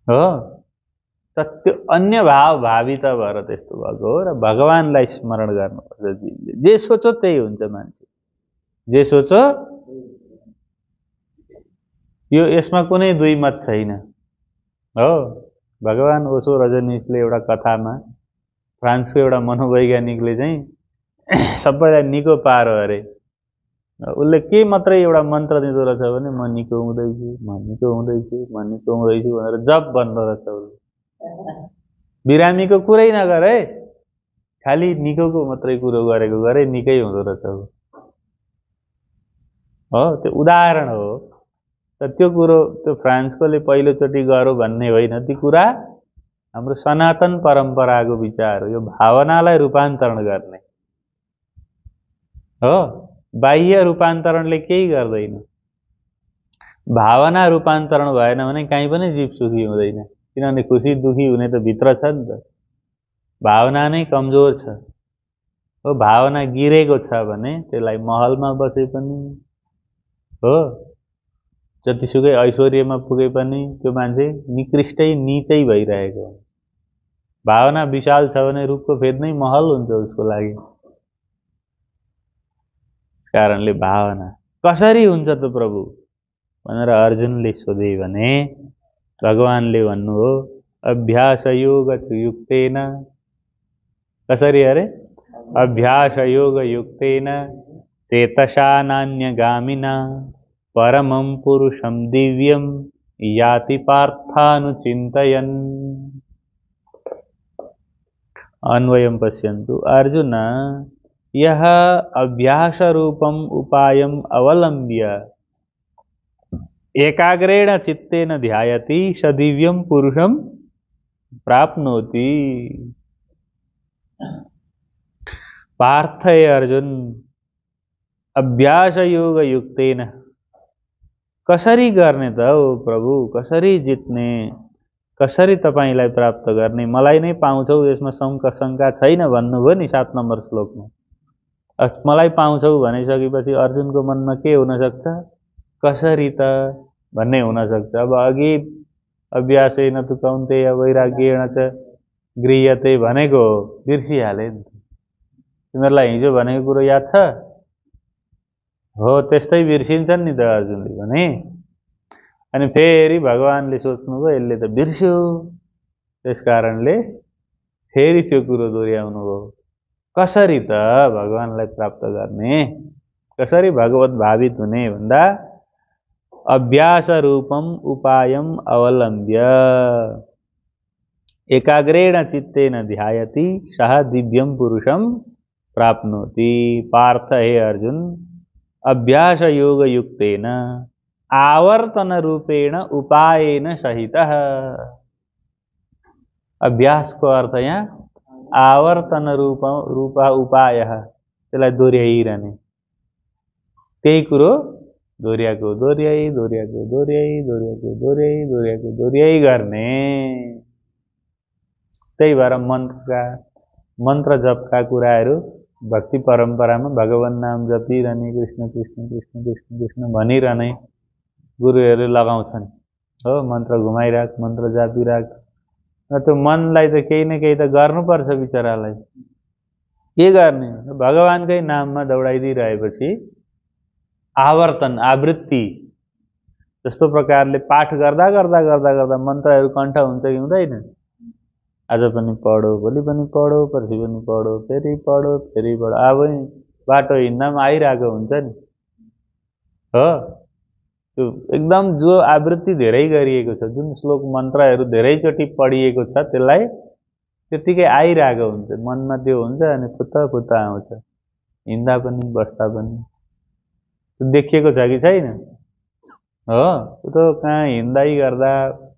हो। त त्यो अन्य भाव भावित भएर त्यस्तो भएको हो। र भगवानलाई स्मरण गर्नुपर्छ जीवले। जे सोचो त्यही हुन्छ मान्छे, जे सोचो। यो यसमा कुनै दुई मत छैन हो। भगवान ओशो रजनीशले एउटा कथामा, फ्रान्सको एउटा मनोवैज्ञानिकले चाहिँ सबैलाई निको पारो अरे। उसले के मात्रै एउटा मन्त्र दिँदो रहेछ भने म निको हुँदैछु, म निको हुँदैछु, म निको हुँदैछु भनेर जप भन्दो रहेछ उसले। बिरामीको कुरै नगर है, खालि निकोको मात्रै कुरो गरेको गरे निकै हुँदो रहेछ हो। त्यो उदाहरण हो। त त्यो कुरो त्यो फ्रान्सकोले पहिलोचोटि गर्यो भन्ने होइन। ती कुरा हाम्रो सनातन परम्पराको विचार हो। यो भावनालाई रूपान्तरण गर्ने हो। बाह्य रूपान्तरणले केही गर्दैन। भावना रूपान्तरण भएन भने कहीँ पनि जीव सुखी हुँदैन। किनभने खुसी दुखी हुने त भित्र छ नि त। भावना नै कमजोर छ हो। भावना गिरेको छ भने त्यसलाई महलमा बसे पनि हो, जतिसुकै ऐश्वर्यमा पुगे पनि त्यो मान्छे निकृष्टै नीचै भइरहेको हुन्छ। भावना विशाल छ भने रुखको फेद नै महल हुन्छ उसको लागि। कारणले भावना कसरी हुन्छ त प्रभु भनेर अर्जुनले सोधे भने भगवानले भन्नु हो अभ्यास योग युक्तेन कसरी अरे अभ्यास योग युक्तेन चेतसा नान्यगामिना परमं पुरुषं दिव्यं याति पार्थानुचिन्तयन्। अन्वयं पश्यन्तु अर्जुन यह अभ्यास रूपम उपायम अवलंब्य एकाग्रेण चित्तेन ध्यायति स दिव्यं पुरुषं प्राप्नोति। पार्थ हे अर्जुन अभ्यास योग युक्तेन कसरी गर्ने त हो प्रभु, कसरी जित्ने, कसरी तपाईलाई प्राप्त गर्ने, मलाई नै पाउँछौ यसमा शङ्का छैन भन्नुभयो नि 7 नम्बर श्लोकमा। मलाई पाउँछौ भनिसकेपछि अर्जुनको मनमा के हुन सक्छ, कसरी त भन्ने हुन सक्छ। अब अघि अभ्यासेन तु कौन्तेय वैराग्येण च गृह्यते भनेको बिर्सिहाले नि। तिमीहरूलाई हिजो भनेको कुरो याद छ हो, त्यस्तै बिर्सिन्छन् नि त अर्जुनले भने। अनि फेरि भगवानले सोच्नुभयो यसले त बिर्स्यो, त्यसकारणले फेरि त्यो कुरो दोहोऱ्याउनु हो। कसरी त भगवानलाई प्राप्त गर्ने, कसरी भगवत भावित हुने भन्दा अभ्यास रूपम उपायम अवलम्ब्य एकाग्रेण चित्तेन ध्यायति सः दिव्यं पुरुषं प्राप्नोति। पार्थ हे अर्जुन अभ्यास योग युक्तेन आवर्तन रूपेण उपायेन सहितः। अभ्यास को अर्थ यहाँ आवर्तन रूप उपाय, त्यसलाई दोहोऱ्याइरहने, त्यही कुरो दोहोऱ्याएको दोहोऱ्याइ दोहोऱ्याएको दोहोऱ्याइ दोहोऱ्याएको दोहोऱ्याइ दोहोऱ्याएको दोहोऱ्याइ गर्ने। त्यही भएर मन्त्र जपका कुराहरू भक्ति परम्परामा भगवान नाम जपिरहने, कृष्ण कृष्ण कृष्ण कृष्ण कृष्ण भनिरहने गुरुहरूले लगाउँछन् हो। मन्त्र घुमाइराख, मन्त्र जापिराख। त्यो मनलाई त केही न केही त गर्नुपर्छ बिचरालाई। के गर्ने, भगवानकै नाममा दौडाइदिइरहेपछि आवर्तन आवृत्ति जस्तो प्रकारले पाठ गर्दा गर्दा गर्दा गर्दा मन्त्रहरू कण्ठ हुन्छ कि हुँदैन। आज पनि पढो, भोलि पनि पढो, पर्सि पनि पढो, फेरि पढो, फेरि पढो। अब बाटो हिँड्दामा आइरहेको हुन्छ नि हो। त्यो एकदम जो आवृत्ति धेरै गरिएको छ, जुन श्लोक मन्त्रहरू धेरैचोटि पढिएको छ त्यसलाई त्यतिकै आइरहेको हुन्छ मनमा, त्यो हुन्छ अनि फुत्त फुत्त आउँछ हिँड्दा पनि बस्दा पनि। त्यो देखिएको छ कि छैन हो। त्यो कहाँ हिँड्दै गर्दा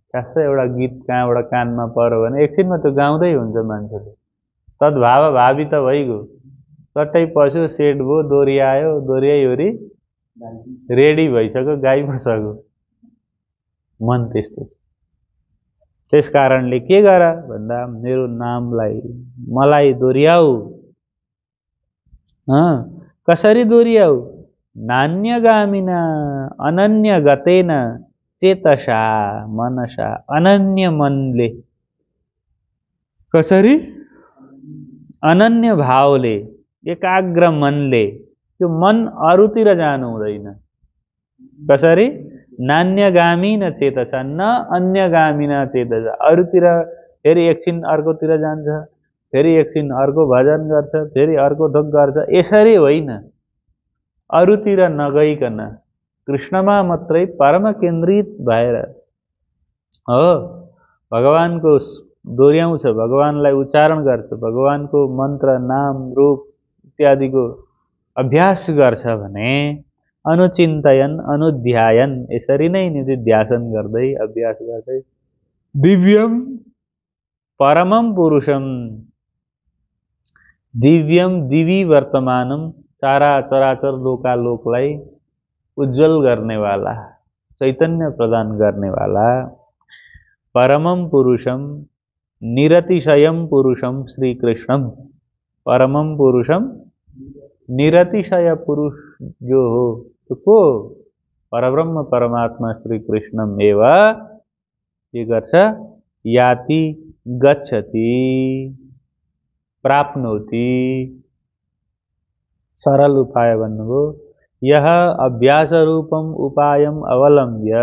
खासै एउटा गीत कहाँबाट कानमा पर्यो भने एकछिनमा त्यो गाउँदै हुन्छ मान्छेले। तद्भाव भावी त भइगयो, चट्टै पस्यो, सेट भयो, दोहोऱ्यायो, दोहोऱ्याइवरी रेडी भइसक्यो, गाई बसक्यो। मन त्यस्तो। त्यस कारणले के गर भन्दा मेरो नामलाई मलाई दोहोऱ्याऊ। कसरी दोहोऱ्याऊ, नान्यगामिना अनन्य गतेन चेतसा मनसा, अनन्य मनले। कसरी, अनन्य भावले, एकाग्र मनले। त्यो मन अरूतिर जानु हुँदैन। कसरी, नान्यगामी न चेतसा, न अन्यगामी न चेतसा। अरूतिर फेरि एकछिन अर्कोतिर जान्छ, फेरि एकछिन अर्को भजन गर्छ, फेरि अर्को थोक गर्छ। यसरी होइन, अरूतिर नगइकन कृष्णमा मात्रै परम केन्द्रित भएर हो भगवानको दोहोऱ्याउँछ, भगवानलाई उच्चारण गर्छ, भगवानको मन्त्र नाम रूप इत्यादिको अभ्यास गर्छ भने अनुचिन्तयन अनुध्यायन, यसरी नै निधिध्यासन गर्दै अभ्यास गर्दै दिव्यम परमम पुरुषम, दिव्यम दिवी वर्तमानम, चारा चराचर लोकालोकलाई उज्जवल गर्नेवाला, चैतन्य प्रदान गर्नेवाला परमम पुरुषम निरतिशयम पुरुषम श्री कृष्णम। परमम पुरुषम, निरतिशय पुरुष जो हो तो को, परब्रह्म परमात्मा श्री कृष्णम एव के गर्छ, याति गच्छति प्राप्नोति। सरल उपाय भन्नुभयो। यह अभ्यास रूपम उपायम अवलम्ब्य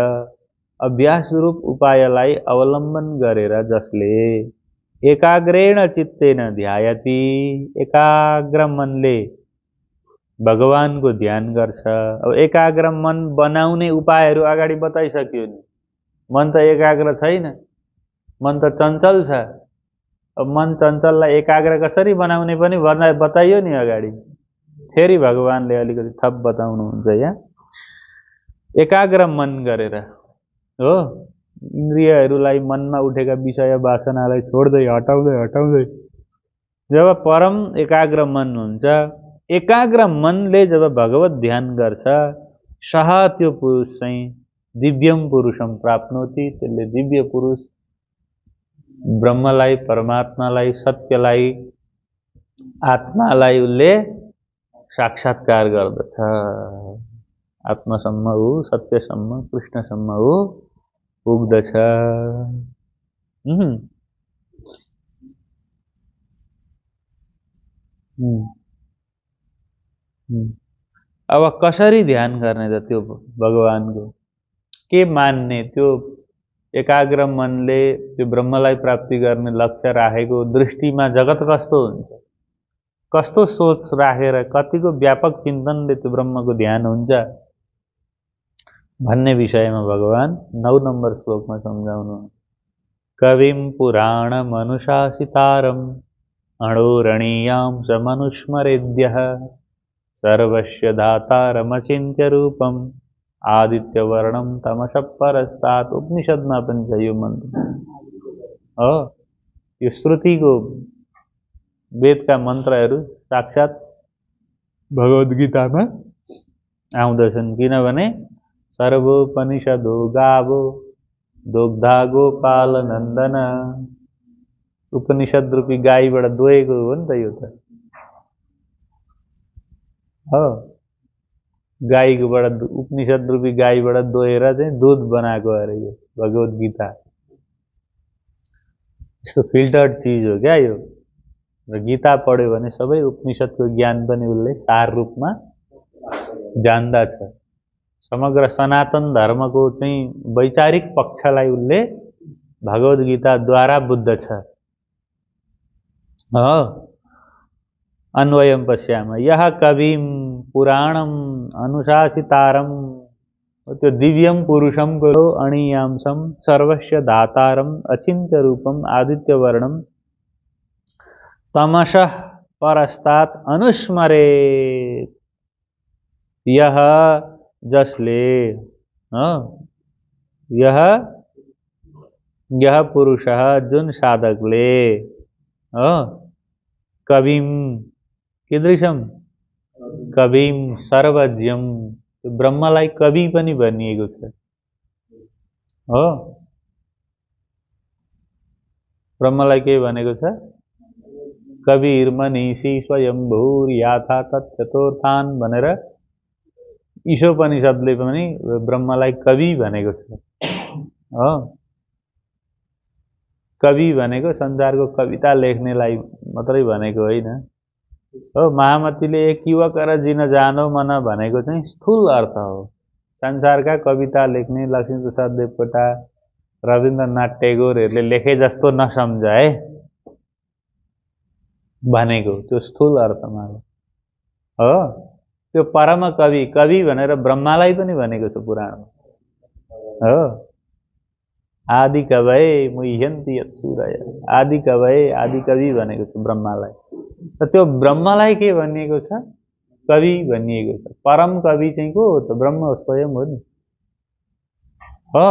अभ्यास रूप उपायलाई अवलम्बन गरेर जसले एकाग्रेण चित्तेन ध्यायति, एकाग्र मनले भगवानको ध्यान गर्छ। अब एकाग्र मन बनाउने उपायहरू अगाडि बताइसक्यो नि। मन त एकाग्र छैन, मन त चञ्चल छ। अब मन चञ्चललाई एकाग्र कसरी बनाउने पनि बताइयो नि अगाडि। फेरि भगवानले अलिकति थप बताउनुहुन्छ यहाँ। एकाग्र मन गरेर हो, इन्द्रियहरूलाई मनमा उठेका विषय वासनालाई छोड्दै हटाउँदै जब परम एकाग्र मन हुन्छ, एकाग्र मनले जब भगवत ध्यान गर्छ, सह त्यो पुरुष चाहिँ दिव्यम पुरुषम प्राप्नोति। त्यसले दिव्य पुरुष ब्रह्मलाई, परमात्मालाई, सत्यलाई, आत्मालाई उसले साक्षात्कार गर्दछ। आत्मासम्म ऊ, सत्यसम्म, कृष्णसम्म ऊ पुग्दछ। अब कसरी ध्यान गर्ने त त्यो भगवानको? के मान्ने? त्यो एकाग्र मनले त्यो ब्रह्मलाई प्राप्ति गर्ने लक्ष्य राखेको दृष्टिमा जगत कस्तो हुन्छ, कस्तो सोच राखेर, कतिको व्यापक चिन्तनले त्यो ब्रह्मको ध्यान हुन्छ भन्ने विषयमा भगवान 9 नम्बर श्लोकमा सम्झाउनु। कविं पुराणमनुशासितारं अणोरणीयां च मनुस्मरेद्यः सर्वस्य धातारमचिन्त्य रूपम् आदित्यवर्णम तमसः परस्तात्। उपनिषदमा पनि छ यो मन्त्र हो। यो श्रुतिको वेदका मन्त्रहरू साक्षात् भगवद् गीतामा आउँदछन्। किनभने सर्वोपनिषदो गावो दोग्धा गोपाल नन्दन। उपनिषद रूपी गाईबाट दोहेको हो नि त यो त हो। गाईकोबाट, उपनिषद रूपी गाईबाट दोहेर चाहिँ दूध बनाएको अरे यो भगवद् गीता। यस्तो फिल्टर्ड चिज हो क्या यो। र गीता पढ्यो भने सबै उपनिषदको ज्ञान पनि उसले सार रूपमा जान्दछ। समग्र सनातन धर्मको चाहिँ वैचारिक पक्षलाई उसले भगवद् गीताद्वारा बुझ्दछ। अन्वयं पश्यामः यः कविं पुराणम अनुशासितारम। त्यो दिव्यम पुरुषम को अणीयांसम सर्वस्य धातारम अचिन्त्य रूपम आदित्यवर्णम तमसः परस्तात् अनुस्मरेत्। यह जसले यह पुरुषः जुन साधकले कविं कीदृशम कविं सर्वज्ञम, ब्रह्मलाई कवि पनि भनिएको छ हो। ब्रह्मलाई के भनेको छ? कविर्मनीषी स्वयंभूर्याथा तथ्यतोर्थान् भनेर ईशोपनिषदले पनि ब्रह्मलाई कवि भनेको छ हो। कवि भनेको संसारको कविता लेख्नेलाई मात्रै भनेको होइन हो। महामतीले एक युवक र जिन जानो मन भनेको चाहिँ स्थूल अर्थ हो। संसारका कविता लेख्ने लक्ष्मीप्रसाद देवकोटा, रविन्द्रनाथ टेगोरहरूले लेखे जस्तो नसम्झाए भनेको त्यो स्थूल अर्थमा हो। त्यो परम कवि, कवि भनेर ब्रह्मालाई पनि भनेको छ पुराणमा हो। आदि कवये मुह्यन्ति यत्सूरय, आदि कवये, आदि कवि भनेको छ ब्रह्मालाई। त त्यो ब्रह्मलाई के भनिएको छ? कवि भनिएको छ। परम कवि चाहिँ को हो त? ब्रह्म स्वयं हो नि हो।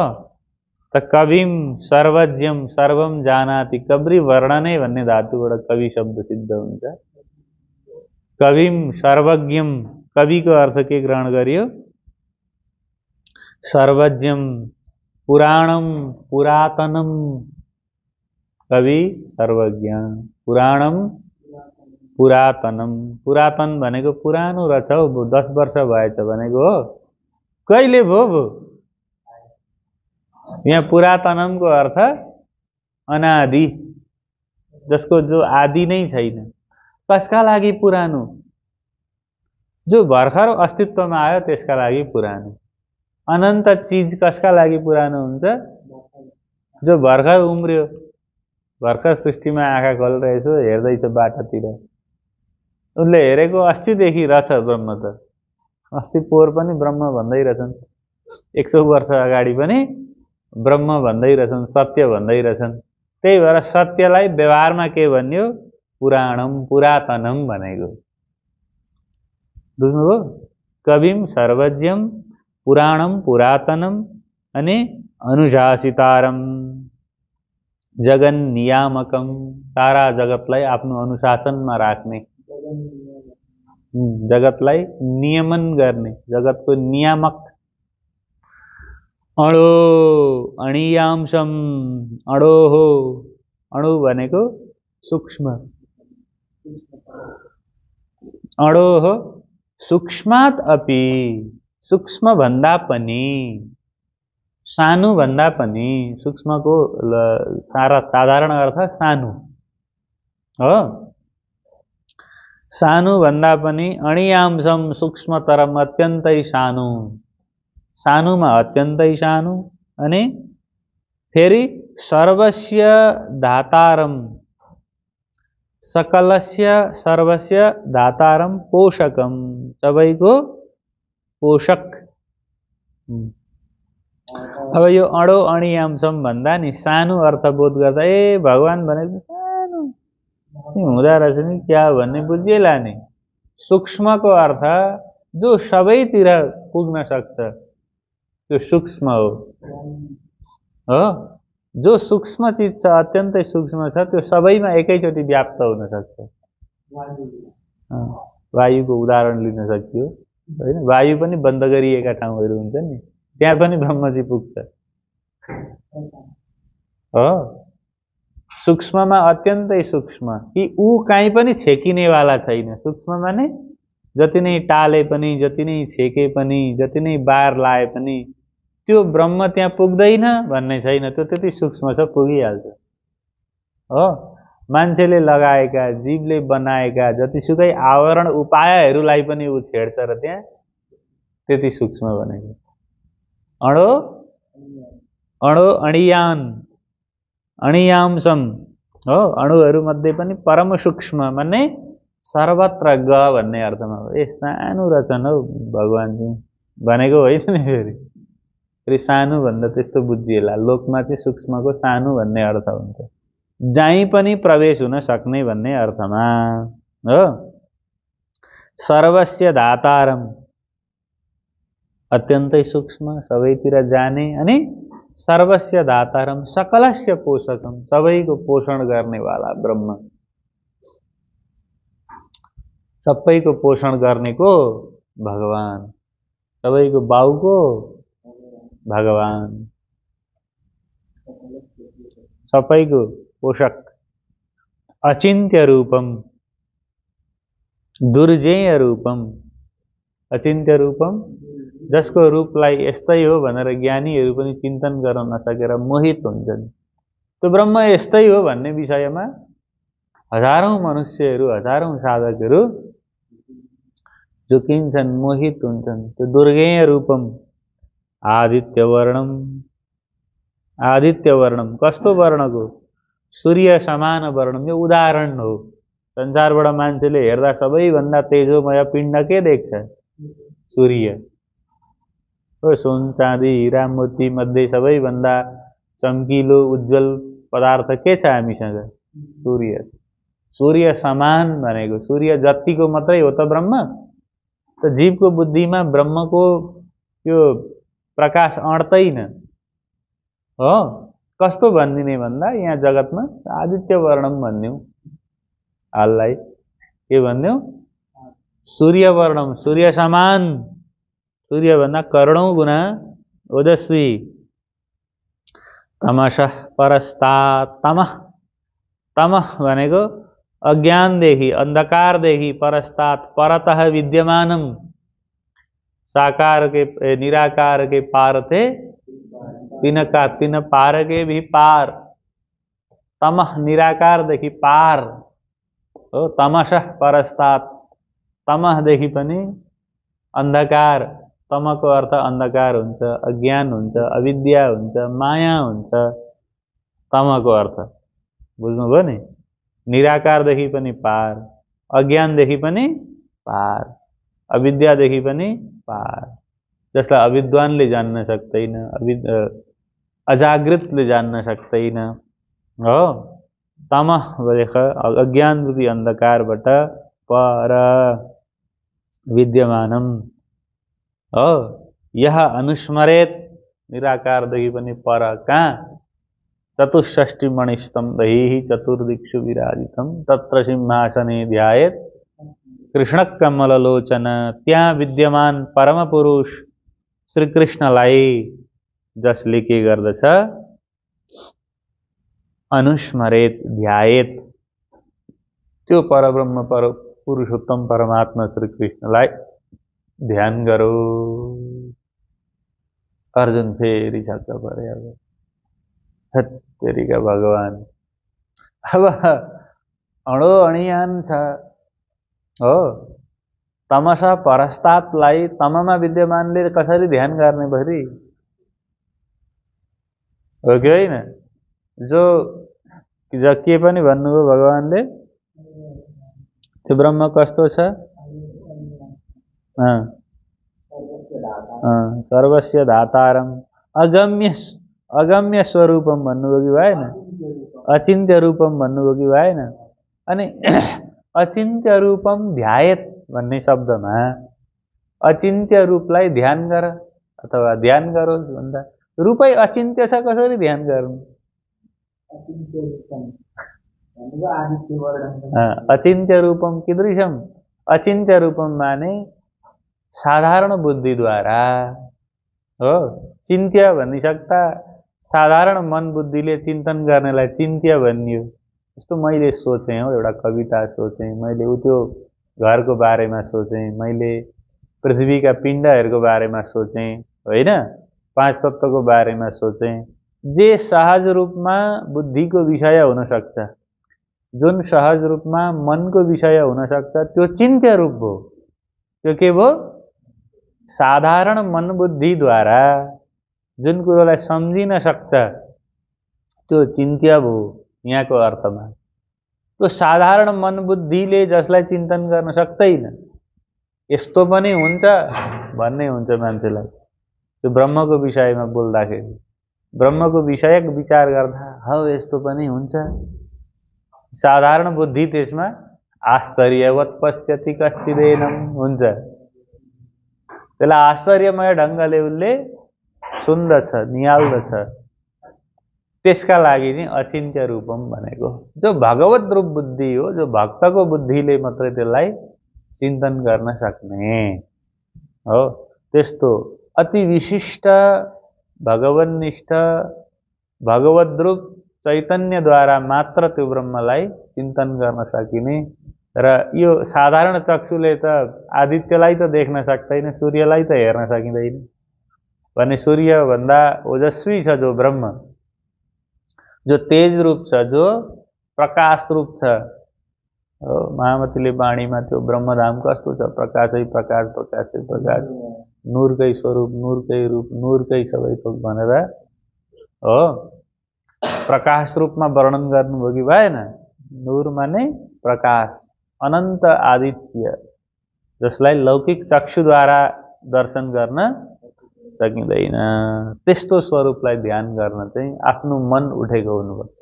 त कविम सर्वज्ञम सर्वम जानाति, कब्री वर्णने भन्ने धातुबाट कवि शब्द सिद्ध हुन्छ। कविम सर्वज्ञम, कविको अर्थ के ग्रहण गरियो? सर्वज्ञम, पुराणम पुरातनम, कवि सर्वज्ञ, पुराणम पुरातनम। पुरातन भनेको पुरानो रहेछ हौ, 10 वर्ष भएछ भनेको हो। कहिले भयो? यहाँ पुरातनमको अर्थ अनादि, जसको जो आदि नै छैन। कसका लागि पुरानो? जो भर्खर अस्तित्वमा आयो त्यसका लागि पुरानो। अनन्त चिज कसका लागि पुरानो हुन्छ? जो भर्खर उम्रियो, भर्खर सृष्टिमा आँखा खोलिरहेछ, हेर्दैछ बाटातिर, उसले हेरेको अस्तिदेखि रहेछ ब्रह्म त। अस्ति पोहोर पनि ब्रह्म भन्दै रहेछन्, 100 वर्ष अगाडि पनि ब्रह्म भन्दै रहेछन्, सत्य भन्दै रहेछन्। त्यही भएर सत्यलाई व्यवहारमा के भन्यो? पुराणम पुरातनम भनेको। बुझ्नुभयो? कविम सर्वज्ञम पुराणम पुरातनम अनि अनुशासितारम जगन नियामकम, सारा जगतलाई आफ्नो अनुशासनमा राख्ने, जगतलाई नियमन गर्ने, जगतको नियामक। अणो अणियांशम, अणो हो, अणु भनेको सूक्ष्म, अणो हो सूक्ष्मात् अपि, सूक्ष्म भन्दा पनि, सानो भन्दा पनि, सूक्ष्मको साधारण अर्थ सानो हो, सानो भन्दा पनि अणियांशम सूक्ष्मतरम अत्यन्तै सानो, सानोमा अत्यन्तै सानो, अनि फेरि सर्वस्य धातारम, सकलस्य सर्वस्य धातारम पोषकम, सबैको पोषक। अब यो अणो अणियांशम भन्दा नि सानो अर्थबोध गर्दा ए भगवान भनेको सानो हुँदा रहेछ नि क्या भन्ने बुझिएला नि। सूक्ष्मको अर्थ जो सबैतिर पुग्न सक्छ त्यो सूक्ष्म हो। जो सूक्ष्म चिज छ, अत्यन्तै सूक्ष्म छ, त्यो सबैमा एकैचोटि व्याप्त हुन सक्छ। वायुको उदाहरण लिन सकियो हैन? वायु पनि बन्द गरिएका ठाउँहरू हुन्छन् नि, त्यहाँ पनि ब्रह्मजी पुग्छ हो। सूक्ष्ममा अत्यन्तै सूक्ष्म, कि ऊ कहीँ पनि छेकिनेवाला छैन। सूक्ष्म माने जति नै टाले पनि, जति नै छेके पनि, जति नै बार लाए पनि त्यो ब्रह्म त्यहाँ पुग्दैन भन्ने छैन। त्यो त्यति सूक्ष्म छ, पुगिहाल्छ हो। मान्छेले लगाएका, जीवले बनाएका जतिसुकै आवरण उपायहरूलाई पनि ऊ छेड्छ र त्यहाँ त्यति सूक्ष्म भनेको। अणो अणो अणियान अणियांशम हो, अणुहरूमध्ये पनि परम सूक्ष्म माने सर्वत्र ग भन्ने अर्थमा हो। ए सानो रचन हौ भगवानजी भनेको होइन नि। फेरि सानो भन्दा त्यस्तो बुझिएला, लोकमा चाहिँ सूक्ष्मको सानो भन्ने अर्थ हुन्छ, जहीँ पनि प्रवेश हुन सक्ने भन्ने अर्थमा हो। सर्वस्य धातारम, अत्यन्तै सूक्ष्म, सबैतिर जाने, अनि सर्वस्य धातारम सकलस्य पोषकम, सबैको पोषण गर्नेवाला ब्रह्म, सबैको पोषण गर्नेको भगवान, सबैको बाउको भगवान, सबैको पोषक। अचिन्त्य रूपम, दुर्जेय रूपम, अचिन्त्य रूपम, जसको रूपलाई यस्तै हो भनेर ज्ञानीहरू पनि चिन्तन गर्न नसकेर मोहित हुन्छन्। त्यो ब्रह्म यस्तै हो भन्ने विषयमा हजारौं मनुष्यहरू, हजारौं साधकहरू झुकिन्छन्, मोहित हुन्छन्। त्यो दुर्गेय रूपम, आदित्य वर्णम, आदित्य वर्णम, कस्तो वर्णको? सूर्य समान वर्णम। यो उदाहरण हो। संसारबाट मान्छेले हेर्दा सबैभन्दा तेजोमय पिण्ड के देख्छ? सूर्य हो। सुन चाँदी हीरा मोती मध्ये सबैभन्दा चम्किलो उज्जवल पदार्थ के छ हामीसँग? सूर्य। सूर्य समान भनेको सूर्य जतिको मात्रै हो त ब्रह्म। त जीवको बुद्धिमा ब्रह्मको यो प्रकाश अड्दैन हो। कस्तो भनिदिने भन्दा यहाँ जगतमा आदित्य वर्णम भन्यौ, हाललाई के भन्यौ? सूर्य वर्णम, सूर्य समान, सूर्य भन्दा करोडौं गुना ओजस्वी। तमसः परस्तात्, तमः, तमः भनेको अज्ञानदेखि, अन्धकारदेखि, परस्तात् परतः विद्यमानम, साकार के निराकार के पार थे, तीन का तीन पार के भी पार। तमः निराकार देखि पार हो। तमसः परस्तात्, तमह देखि पनि अन्धकार, तमको अर्थ अन्धकार हुन्छ, अज्ञान हुन्छ, अविद्या हुन्छ, माया हुन्छ। तमको अर्थ बुझ्नुभयो नि? निराकारदेखि पनि पार, अज्ञानदेखि पनि पार, अविद्यादेखि पनि पार, जसलाई अविद्वानले जान्न सक्दैन, अजागृतले जान्न सक्दैन हो। तम भनेको अज्ञान रूपी अन्धकारबाट पर विद्यमानम हो। यह अनुस्मरेत, निराकारदेखि पनि पर कहाँ? चतुष्षष्टि मणिस्तम्भैः चतुर्दिक्षु विराजितम तत्र सिंहासने ध्यायेत कृष्ण कमललोचन। त्यहाँ विद्यमान परम पुरुष श्री कृष्णलाई जसले के गर्दछ? अनुस्मरेत, ध्यायेत। त्यो परब्रह्म पुरुषोत्तम परमात्मा श्री कृष्णलाई ध्यान गरो। अर्जुन फेरि छक्क परे। अब तेरिका भगवान, अब अणो अणियान छ हो। तमसा परस्तातलाई तममा विद्यमानले कसरी ध्यान गर्ने भरि? हो कि होइन? जो के पनि भन्नुभयो भगवानले, त्यो ब्रह्म कस्तो छ? सर्वस्य धातारम अगम्य स्वरूपम भन्नुभयो कि भएन? अचिन्त्य रूपम भन्नुभयो कि भएन? अनि अचिन्त्य रूपम ध्यायेत भन्ने शब्दमा अचिन्त्य रूपलाई ध्यान गर अथवा ध्यान गरोस् भन्दा रूपै अचिन्त्य छ, कसरी ध्यान गर्नु? अचिन्त्य रूपम कीदृशम? अचिन्त्य रूपम माने साधारण बुद्धिद्वारा हो। चिन्त्य भनिसक्दा साधारण मन बुद्धिले चिन्तन गर्नेलाई चिन्त्य भनियो। जस्तो मैले सोचेँ हो, एउटा कविता सोचेँ, मैले त्यो घरको बारेमा सोचेँ, मैले पृथ्वीका पिण्डहरूको बारेमा सोचेँ होइन, पाँच तत्त्वको बारेमा सोचेँ। जे सहज रूपमा बुद्धिको विषय हुन सक्छ, जुन सहज रूपमा मनको विषय हुन सक्छ, त्यो चिन्त्य रूप हो। त्यो के भयो? साधारण मन बुद्धिद्वारा जुन कुरोलाई सम्झिन सक्छ त्यो चिन्त्य भयो यहाँको अर्थमा। त्यो साधारण मन बुद्धिले जसलाई चिन्तन गर्न सक्दैन, यस्तो पनि हुन्छ भन्ने हुन्छ मान्छेलाई। त्यो ब्रह्मको विषयमा बोल्दाखेरि, ब्रह्मको विषयक विचार गर्दा हौ यस्तो पनि हुन्छ। साधारण बुद्धि त्यसमा आश्चर्यवत् पश्यति कश्चिदेनम हुन्छ। त्यसलाई आश्चर्यमय ढङ्गले उसले सुन्दछ, निहाल्दछ। त्यसका लागि चाहिँ अचिन्त्य रूपम भनेको। जो भगवत रूप बुद्धि हो, जो भक्तको बुद्धिले मात्रै त्यसलाई चिन्तन गर्न सक्ने हो। त्यस्तो अति विशिष्ट भगवन्निष्ठ भगवत रूप चैतन्यद्वारा मात्र त्यो ब्रह्मलाई चिन्तन गर्न सकिने। र यो साधारण चक्षुले त आदित्यलाई त देख्न सक्दैन, सूर्यलाई त हेर्न सकिँदैन भने सूर्यभन्दा ओजस्वी छ जो ब्रह्म, जो तेज रूप छ, जो प्रकाश रूप छ। महामतीले वाणीमा त्यो ब्रह्मधाम कस्तो छ? प्रकाशै प्रकाश, प्रकाशै प्रकाश, नूरकै स्वरूप, नूरकै रूप, नूरकै सबै थोक भनेर हो प्रकाश रूपमा वर्णन गर्नुभयो कि भएन? नूर माने प्रकाश, अनन्त आदित्य, जसलाई लौकिक चक्षुद्वारा दर्शन गर्न सकिँदैन। त्यस्तो स्वरूपलाई ध्यान गर्न चाहिँ आफ्नो मन उठेको हुनुपर्छ,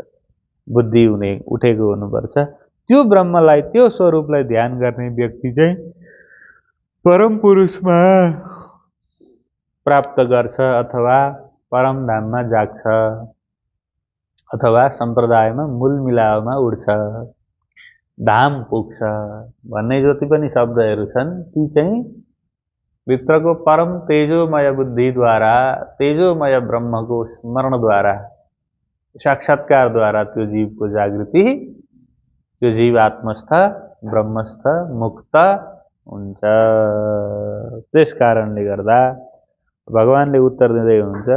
बुद्धि उठेको हुनुपर्छ। त्यो ब्रह्मलाई, त्यो स्वरूपलाई ध्यान गर्ने व्यक्ति चाहिँ परम पुरुषमा प्राप्त गर्छ, अथवा परम धाममा जाग्छ, अथवा सम्प्रदायमा मूल मिलावमा उड्छ, धाम पुग्छ भन्ने जति पनि शब्दहरू छन् ती चाहिँ भित्रको परम तेजोमय बुद्धिद्वारा, तेजोमय ब्रह्मको स्मरणद्वारा, साक्षात्कारद्वारा त्यो जीवको जागृति, त्यो जीव आत्मस्थ ब्रह्मस्थ मुक्त हुन्छ। त्यस कारणले गर्दा भगवानले उत्तर दिँदै हुनुहुन्छ,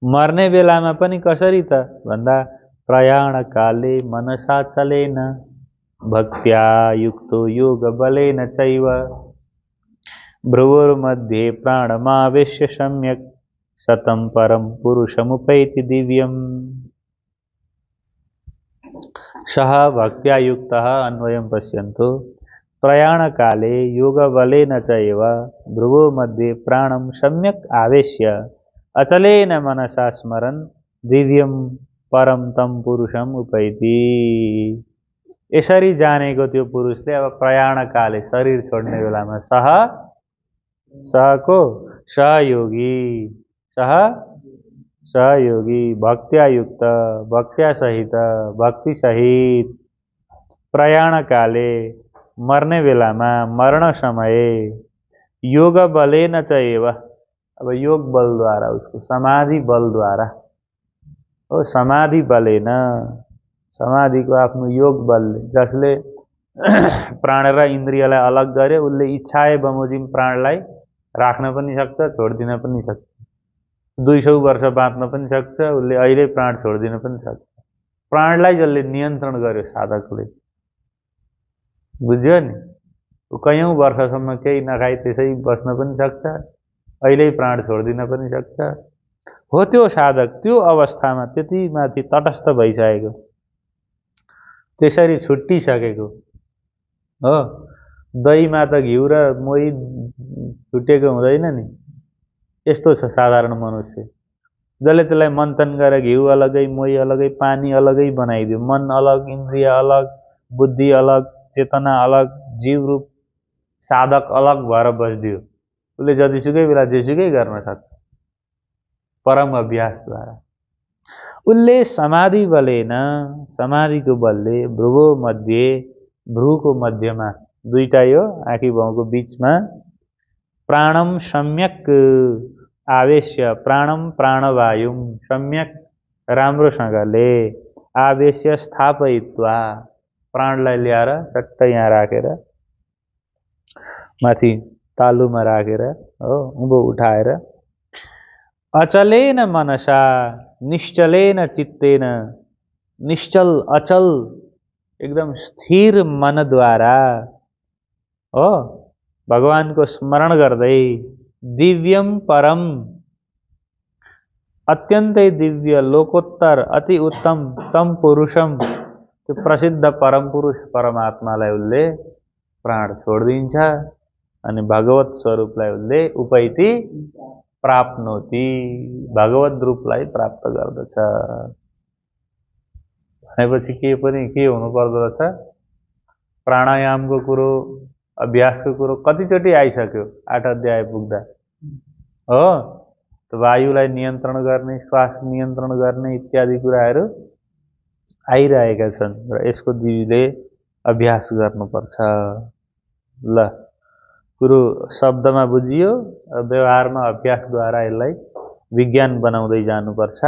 मर्ने बेलामा पनि कसरी त भन्दा प्रयाण काले मनसा चलेन भक्त्या युक्तो योग बलेन चैव। भ्रुवोर्मध्ये प्राणमावेश्य सम्यक् सतं परं पुरुषमुपैति दिव्यम्। सः भक्त्या युक्तः अन्वयं पश्यन्तु प्रयाणकाले योगबलेन च एव भ्रुवोर्मध्ये प्राणं सम्यक् आवेश्य अचलेन मनसा स्मरन् दिव्यं परम तम पुरुषम उपैति। यसरी जानेको त्यो पुरुषले अब प्रयाणकाले शरीर छोड्ने बेलामा सहको सहयोगी भक्त्या युक्त भक्त्या सहित भक्ति सहित प्रयाणकाले मर्ने बेलामा मरण समय योग बलेन च एव, अब योग बलद्वारा उसको समाधि बलद्वारा हो, समाधि बलेन समाधिको आफ्नो योग बलले जसले प्राण र इन्द्रियलाई अलग गरे उसले इच्छाए बमोजिम प्राणलाई राख्न पनि सक्छ छोड्दिन पनि सक्छ। 200 वर्ष बाँच्न पनि सक्छ, उसले अहिले प्राण छोड्दिन पनि सक्छ। प्राणलाई जसले नियन्त्रण गर्यो साधकले, बुझ्यो नि, कयौं वर्षसम्म केही नखाई त्यसै बस्न पनि सक्छ, अहिले प्राण छोड्दिन पनि सक्छ। हो त्यो साधक त्यो अवस्थामा त्यति माथि तटस्थ भइसकेको, त्यसरी छुट्टिसकेको हो। दहीमा त घिउ र मोही छुटेको हुँदैन नि, यस्तो छ साधारण मनुष्य जसले त्यसलाई मन्थन गरेर घिउ अलगै मोही अलगै पानी अलगै बनाइदियो, मन अलग इन्द्रिय अलग बुद्धि अलग चेतना अलग जीव रूप साधक अलग भएर बस्दियो, उसले जतिसुकै बेला जेसुकै गर्न सक्छ परम अभ्यासद्वारा। उसले समाधि बलेन, समाधिको बलले भ्रुवो मध्ये, भ्रूको मध्यमा दुईटा यो आँखी भाउको बीचमा प्राणम सम्यक आवेश्य, प्राणम प्राणवायुम सम्यक राम्रोसँगले आवेश्य स्थापयित्वा, प्राणलाई ल्याएर चट्ट यहाँ राखेर माथि तालुमा राखेर हो उँभो उठाएर अचलेन मनसा निश्चलेन चित्तेन, निश्चल अचल एकदम स्थिर मनद्वारा हो भगवानको स्मरण गर्दै दिव्यम परम, अत्यन्तै दिव्य लोकोत्तर अति उत्तम तम पुरुषम, त्यो प्रसिद्ध परम पुरुष परमात्मालाई उसले प्राण छोडिदिन्छ अनि भगवत स्वरूपलाई उसले उपैति प्राप्नोति, भगवत रूपलाई प्राप्त गर्दछ। भनेपछि के हुनु पर्दो रहेछ, प्राणायामको कुरो अभ्यासको कुरो कतिचोटि आइसक्यो 8 अध्याय पुग्दा हो। वायुलाई नियन्त्रण गर्ने, श्वास नियन्त्रण गर्ने इत्यादि कुराहरू आइरहेका छन् र यसको दिदीले अभ्यास गर्नुपर्छ। ल कुरो शब्दमा बुझियो, व्यवहारमा अभ्यासद्वारा यसलाई विज्ञान बनाउँदै जानुपर्छ।